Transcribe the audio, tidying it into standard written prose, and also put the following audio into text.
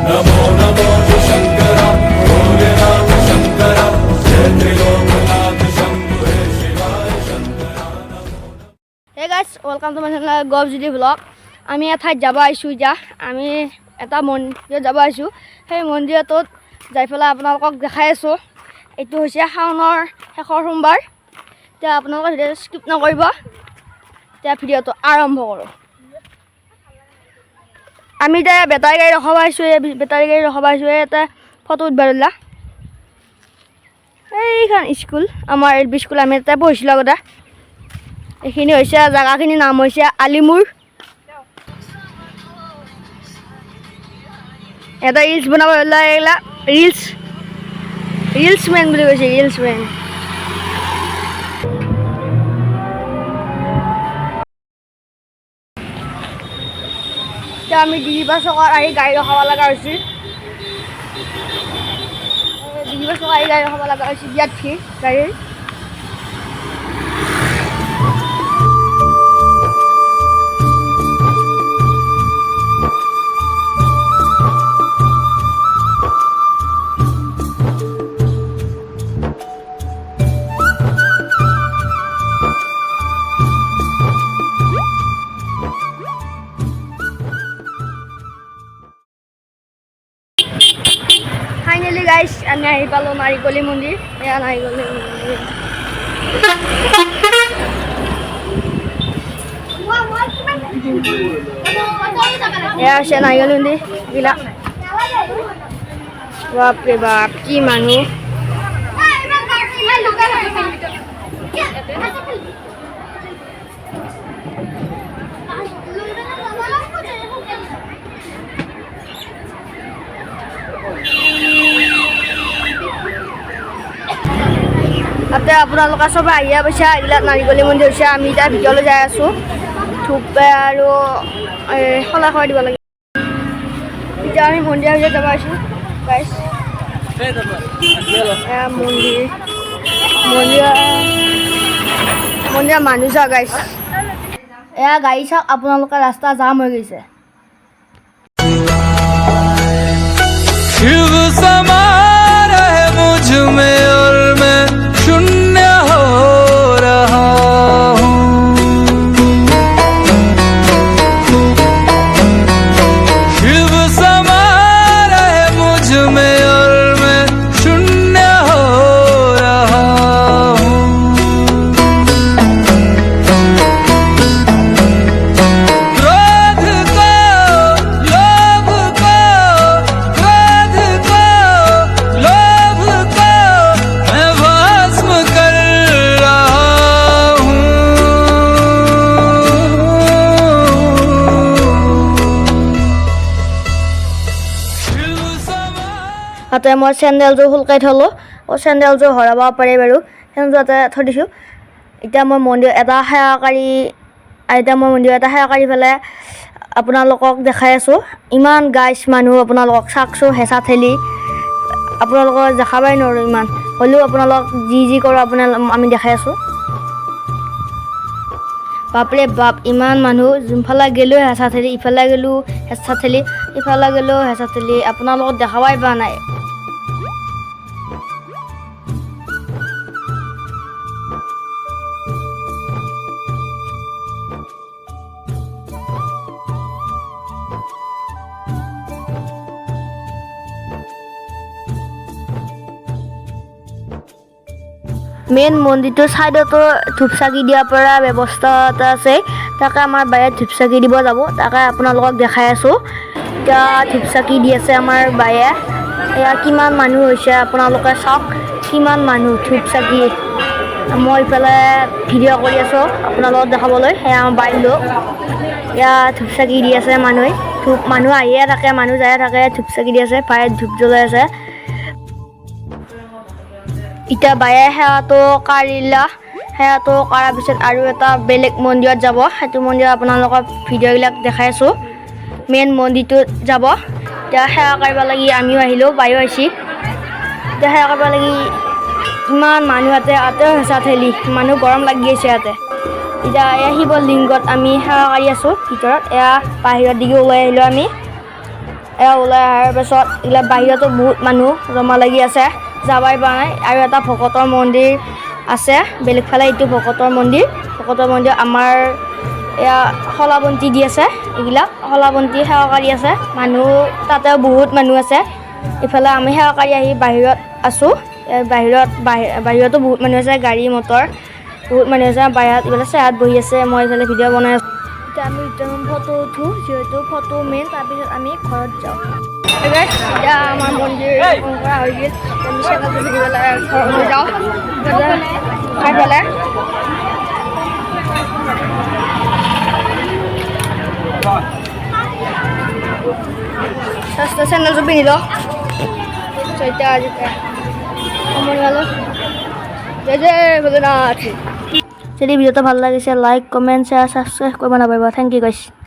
नमो नमो शंकरा भोलेनाथ शंकरा जय त्रिलोकनाथ शंभु हे शिवाय Shankara Hey guys, welcome to my channel Govjidi Vlog. আমি এঠাইত যাব আহিছোঁ এতিয়া আমি এটা মন্দিৰত যাব আহিছোঁ সেই মন্দিৰটোত যাই পেলাই আপোনালোকক দেখাই আছোঁ এইটো হৈছে শাওনৰ শেষৰ সোমবাৰ এতিয়া আপোনালোকে ভিডিঅ'টো স্কিপ নকৰিব এতিয়া ভিডিঅ'টো আৰম্ভ কৰোঁ আমি এতিয়া বেটাৰী গাড়ী ৰখাব আহিছোঁ বেটাৰী গাড়ী ৰখাব আহিছোঁ এটা ফটো উঠিব দিলা এইখন স্কুল আমাৰ এল পি স্কুল আমি তাতে পঢ়িছিলোঁ আগতে এইখিনি হৈছে জেগাখিনিৰ নাম হৈছে আলিমুৰ এটা ৰিলছ বনাব এইগিলা ৰিলছমেন বুলি কৈছে ৰিলছমেন এতিয়া আমি ডিজিবা চকত আহি গাড়ী ৰখাব লগা হৈছিল ডিজিবা চকত আহি গাড়ী ৰখাব লগা হৈছিল ইয়াত ভিৰ গাড়ীৰ Finally guys, আমি আহি পালোঁ নাৰিকলী মন্দিৰ এয়া নাৰিকলী মন্দিৰ এয়া হৈছে নাৰিকলী মন্দিৰ গিলা বাপৰে বাপ কি মানুহ তাতে আপোনালোকে চবে আহিয়ে পাইছে এইবিলাক নাৰিকলী মন্দিৰ হৈছে আমি এতিয়া ভিতৰলৈ যাই আছোঁ ধূপ আৰু শলা খোৱাই দিব লাগে এতিয়া আমি মন্দিৰৰ ভিতৰত যাব আহিছোঁ গাইছ মন্দিৰৰ মানুহ চাওক গাইছ এয়া গাড়ী চাওক আপোনালোকে ৰাস্তা জাম হৈ গৈছে शिव समा रहे मुझ में और मैं शून्य हो रहा हूँ शिव समा रहे मुझ में और मैं शून्य हो रहा हूँ क्रोध को लोभ को क्रोध को लोभ को मैं भस्म कर रहा हूँ शिव समा তাতে মই চেণ্ডেলযোৰ শুলকাই থ'লোঁ চেণ্ডেলযোৰ হৰাব পাৰে বাৰু চেণ্ডেলযোৰ তাতে থৈ দিছোঁ এতিয়া মই মন্দিৰ এটা সেৱা পেলাই আপোনালোকক দেখাই আছোঁ ইমান গাইছ মানুহ আপোনালোকক চাওকচোন হেঁচা ঠেলি আপোনালোকক দেখাবই নোৱাৰোঁ ইমান হ'লেও আপোনালোক যি কৰোঁ আমি দেখাই আছোঁ বাপৰে বাপ ইমান মানুহ যোনফালে গ'লেও হেঁচা ঠেলি ইফালে গ'লেও হেঁচা ঠেলি ইফালে গ'লেও হেঁচা ঠেলি আপোনালোকক দেখাবই পৰা নাই মেইন মন্দিৰটোৰ ছাইডতো ধূপ চাকি দিয়াৰ পৰা ব্যৱস্থা এটা আছে তাকে আমাৰ বায়ে ধূপ চাকি দিব যাব তাকে আপোনালোকক দেখাই আছোঁ এতিয়া ধূপ চাকি দি আছে আমাৰ বায়ে এয়া কিমান মানুহ হৈছে আপোনালোকে চাওক কিমান মানুহ ধূপ চাকি মই ইফালে ভিডিঅ' কৰি আছোঁ আপোনালোকক দেখাবলৈ সেয়া আমাৰ বাইৰ লোক এয়া ধূপ চাকি দি আছে মানুহ আহিয়ে থাকে মানুহ যায়ে থাকে ধূপ চাকি দি আছে বায়ে ধূপ জ্বলাই আছে এতিয়া বায়ে সেৱাটো কৰাৰ পিছত আৰু এটা বেলেগ মন্দিৰত যাব সেইটো মন্দিৰত আপোনালোকক ভিডিঅ'বিলাক দেখাই আছোঁ মেইন মন্দিৰটোত যাব এতিয়া সেৱা কৰিব লাগি আমিও আহিলোঁ বায়ো আহিছে এতিয়া সেৱা কৰিব লাগি ইমান মানুহ ইয়াতেও হেঁচা ঠেলি মানুহ গৰম লাগি আছে ইয়াতে এতিয়া এয়া শিৱ লিংগত আমি সেৱা কৰি আছোঁ ভিতৰত এয়া বাহিৰৰ দিগি ওলাই আহিলোঁ আমি এয়া ওলাই অহাৰ পাছত এইবিলাক বাহিৰতো বহুত মানুহ জমা লাগি আছে যাবই পৰা নাই আৰু এটা ভকতৰ মন্দিৰ আছে বেলেগ ফালে এইটো ভকতৰ মন্দিৰ আমাৰ এয়া শলাবন্তি দি আছে এইবিলাক শলাবন্তি সেৱাকাৰী আছে মানুহ তাতেও বহুত মানুহ আছে ইফালে আমি সেৱাকাৰী আহি বাহিৰত আছোঁ বাহিৰতো বহুত মানুহ আছে গাড়ী মটৰ বহুত মানুহ আছে বাহিৰত এইফালে চেয়াৰত বহি আছে মই এইফালে ভিডিঅ' বনাই আছোঁ এতিয়া আমি ফটো উঠোঁ যিহেতু ফটো মেইন তাৰপিছত আমি ঘৰত যাওঁ এতিয়া আমাৰ মন্দিৰ কৰা হৈ গ'ল আমি চেন্দেলযোৰ পিন্ধি পেলাই ঘৰলৈ যাওঁ খাই পেলাই চেন্দেলযোৰ পিন্ধি লওঁ এতিয়া আজি সময় গালো জয় জয় ভোলেনাথ যদি ভিডিঅ'টো ভাল লাগিছে লাইক কমেণ্ট শ্বেয়াৰ ছাবস্ক্ৰাইব কৰিব নাপাহৰিব থেংক ইউ গাইছ